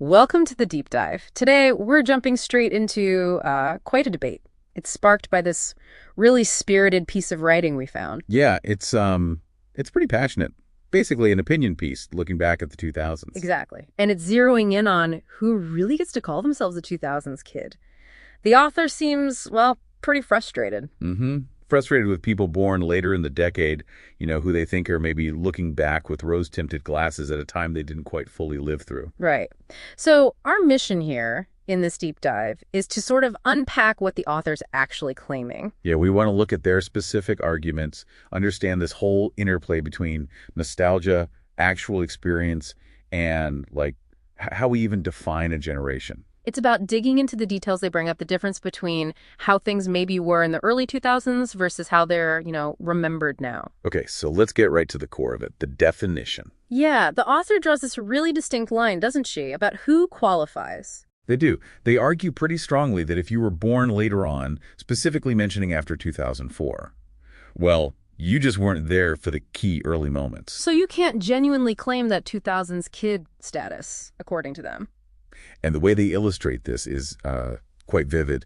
Welcome to the deep dive. Today, we're jumping straight into quite a debate. It's sparked by this really spirited piece of writing we found. Yeah, it's pretty passionate. Basically an opinion piece looking back at the 2000s. Exactly. And it's zeroing in on who really gets to call themselves a 2000s kid. The author seems, well, pretty frustrated. Frustrated with people born later in the decade, who they think are maybe looking back with rose-tinted glasses at a time they didn't quite fully live through. Right. So our mission here in this deep dive is to sort of unpack what the author's actually claiming. Yeah, we want to look at their specific arguments, understand this whole interplay between nostalgia, actual experience, and how we even define a generation. It's about digging into the details they bring up, the difference between how things maybe were in the early 2000s versus how they're, remembered now. Okay, so let's get right to the core of it, the definition. Yeah, the author draws this really distinct line, doesn't she, about who qualifies. They do. They argue pretty strongly that if you were born later on, specifically mentioning after 2004, well, you just weren't there for the key early moments. So you can't genuinely claim that 2000s kid status, according to them. And the way they illustrate this is quite vivid.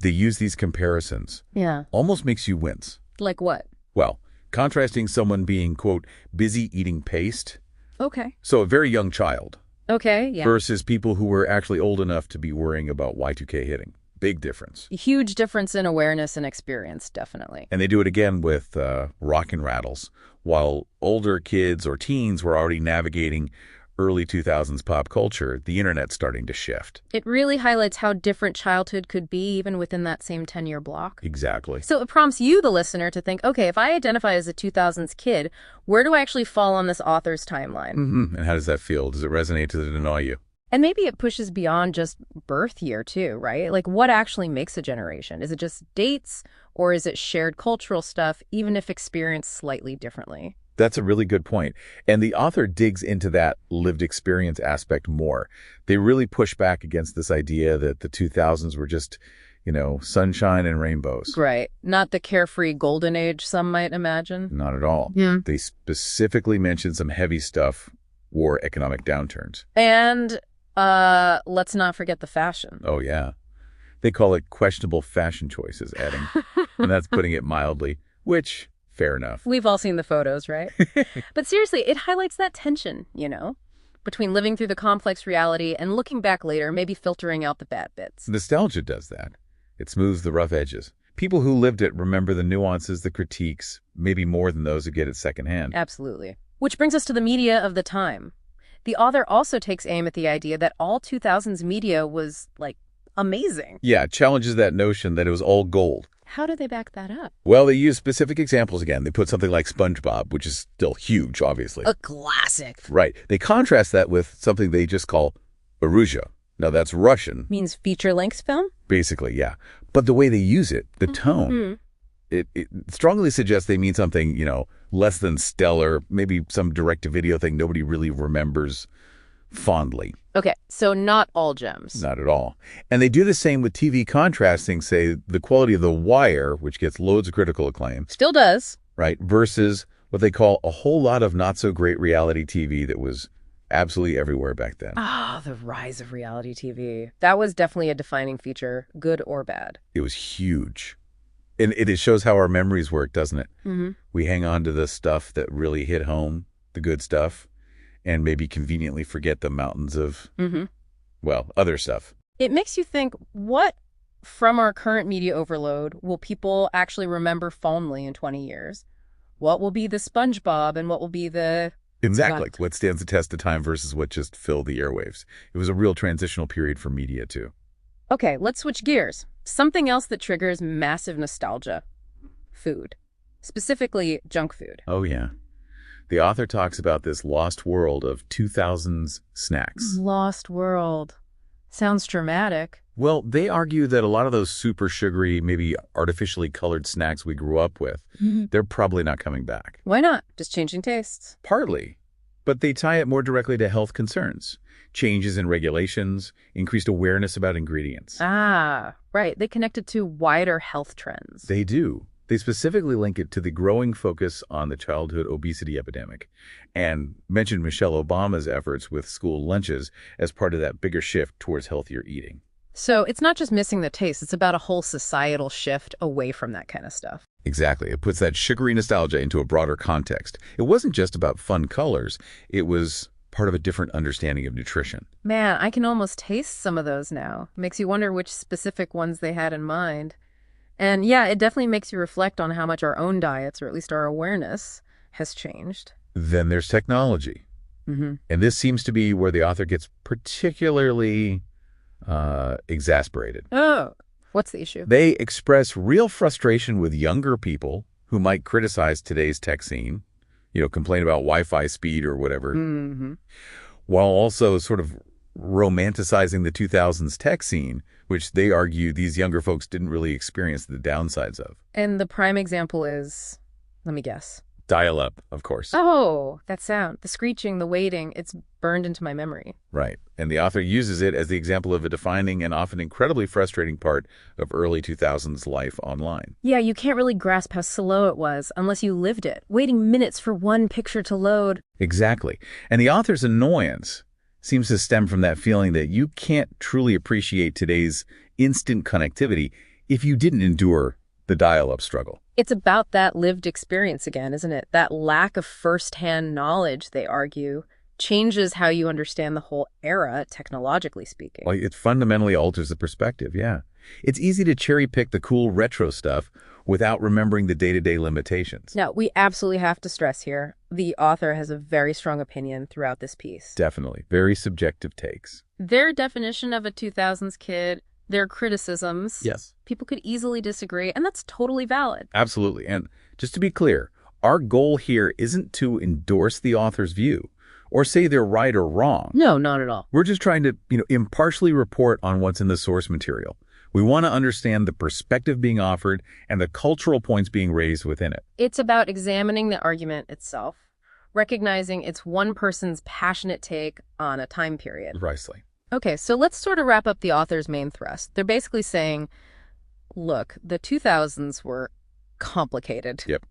They use these comparisons. Yeah. Almost makes you wince. Like what? Well, contrasting someone being, quote, busy eating paste. Okay. So a very young child. Okay, yeah. Versus people who were actually old enough to be worrying about Y2K hitting. Big difference. A huge difference in awareness and experience, definitely. And they do it again with Rockin' Rattles. While older kids or teens were already navigating early 2000s pop culture, the internet's starting to shift. It really highlights how different childhood could be even within that same 10-year block. Exactly. So it prompts you, the listener, to think, okay, if I identify as a 2000s kid, where do I actually fall on this author's timeline? And how does that feel? Does it resonate? Does it annoy you? And maybe it pushes beyond just birth year, too, right? Like, what actually makes a generation? Is it just dates, or is it shared cultural stuff, even if experienced slightly differently? That's a really good point. And the author digs into that lived experience aspect more. They really push back against this idea that the 2000s were just, sunshine and rainbows. Right. Not the carefree golden age some might imagine. Not at all. Yeah. They specifically mention some heavy stuff, war, economic downturns. And let's not forget the fashion. Oh, yeah. They call it questionable fashion choices, adding, and that's putting it mildly, which... fair enough. We've all seen the photos, right? But seriously, it highlights that tension, between living through the complex reality and looking back later, maybe filtering out the bad bits. Nostalgia does that. It smooths the rough edges. People who lived it remember the nuances, the critiques, maybe more than those who get it secondhand. Absolutely. Which brings us to the media of the time. The author also takes aim at the idea that all 2000s media was, amazing. Yeah, challenges that notion that it was all gold. How do they back that up? Well, they use specific examples again. They put something like SpongeBob, which is still huge, obviously. A classic. Right. They contrast that with something they just call Aruzha. Now, that's Russian. Means feature-length film? Basically, yeah. But the way they use it, the tone, it strongly suggests they mean something, less than stellar, maybe some direct-to-video thing nobody really remembers fondly. Okay, so not all gems. Not at all. And they do the same with TV contrasting, say, the quality of The Wire, which gets loads of critical acclaim. Still does. Right, versus what they call a whole lot of not-so-great reality TV that was absolutely everywhere back then. The rise of reality TV. That was definitely a defining feature, good or bad. It was huge. And it shows how our memories work, doesn't it? We hang on to the stuff that really hit home, the good stuff, and maybe conveniently forget the mountains of, other stuff. It makes you think, what from our current media overload will people actually remember fondly in 20 years? What will be the SpongeBob and what will be the... Exactly. What stands the test of time versus what just filled the airwaves. It was a real transitional period for media, too. Okay, let's switch gears. Something else that triggers massive nostalgia. Food. Specifically, junk food. Oh, yeah. The author talks about this lost world of 2000s snacks. Lost world. Sounds dramatic. Well, they argue that a lot of those super sugary, maybe artificially colored snacks we grew up with, they're probably not coming back. Why not? Just changing tastes. Partly. But they tie it more directly to health concerns. Changes in regulations, increased awareness about ingredients. Right. They connect it to wider health trends. They do. They specifically link it to the growing focus on the childhood obesity epidemic and mentioned Michelle Obama's efforts with school lunches as part of that bigger shift towards healthier eating. So it's not just missing the taste, it's about a whole societal shift away from that kind of stuff. Exactly. It puts that sugary nostalgia into a broader context. It wasn't just about fun colors. It was part of a different understanding of nutrition. Man, I can almost taste some of those now. Makes you wonder which specific ones they had in mind. And yeah, it definitely makes you reflect on how much our own diets, or at least our awareness, has changed. Then there's technology. Mm-hmm. And this seems to be where the author gets particularly exasperated. Oh, what's the issue? They express real frustration with younger people who might criticize today's tech scene, complain about Wi-Fi speed or whatever, while also sort of romanticizing the 2000s tech scene, which they argue these younger folks didn't really experience the downsides of. And the prime example is, let me guess. Dial-up, of course. Oh, that sound, the screeching, the waiting, it's burned into my memory. Right. And the author uses it as the example of a defining and often incredibly frustrating part of early 2000s life online. Yeah, you can't really grasp how slow it was unless you lived it, waiting minutes for one picture to load. Exactly. And the author's annoyance seems to stem from that feeling that you can't truly appreciate today's instant connectivity if you didn't endure the dial-up struggle. It's about that lived experience again, isn't it? That lack of first-hand knowledge, they argue, changes how you understand the whole era, technologically speaking. Well, it fundamentally alters the perspective, yeah. It's easy to cherry-pick the cool retro stuff without remembering the day-to-day limitations. Now, we absolutely have to stress here, the author has a very strong opinion throughout this piece. Definitely. Very subjective takes. Their definition of a 2000s kid, their criticisms, Yes. people could easily disagree, and that's totally valid. Absolutely. And just to be clear, our goal here isn't to endorse the author's view or say they're right or wrong. No, not at all. We're just trying to, impartially report on what's in the source material. We want to understand the perspective being offered and the cultural points being raised within it. It's about examining the argument itself, recognizing it's one person's passionate take on a time period. Precisely. Okay, so let's sort of wrap up the author's main thrust. They're basically saying, look, the 2000s were complicated. Yep.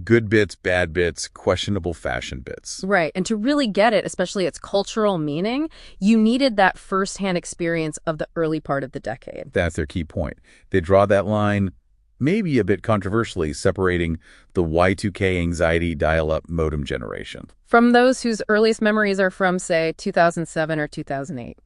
Good bits, bad bits, questionable fashion bits. Right, and to really get it, especially its cultural meaning, you needed that firsthand experience of the early part of the decade. That's their key point. They draw that line, maybe a bit controversially, separating the Y2K anxiety dial-up modem generation from those whose earliest memories are from, say, 2007 or 2008.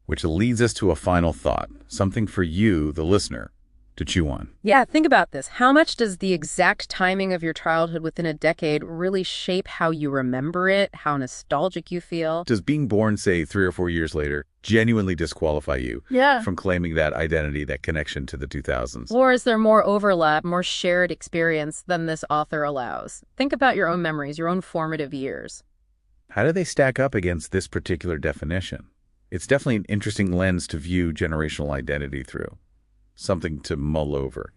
Which leads us to a final thought, something for you, the listener, to chew on. Yeah, think about this. How much does the exact timing of your childhood within a decade really shape how you remember it, how nostalgic you feel? Does being born, say, 3 or 4 years later, genuinely disqualify you from claiming that identity, that connection to the 2000s? Or is there more overlap, more shared experience than this author allows? Think about your own memories, your own formative years. How do they stack up against this particular definition? It's definitely an interesting lens to view generational identity through. Something to mull over.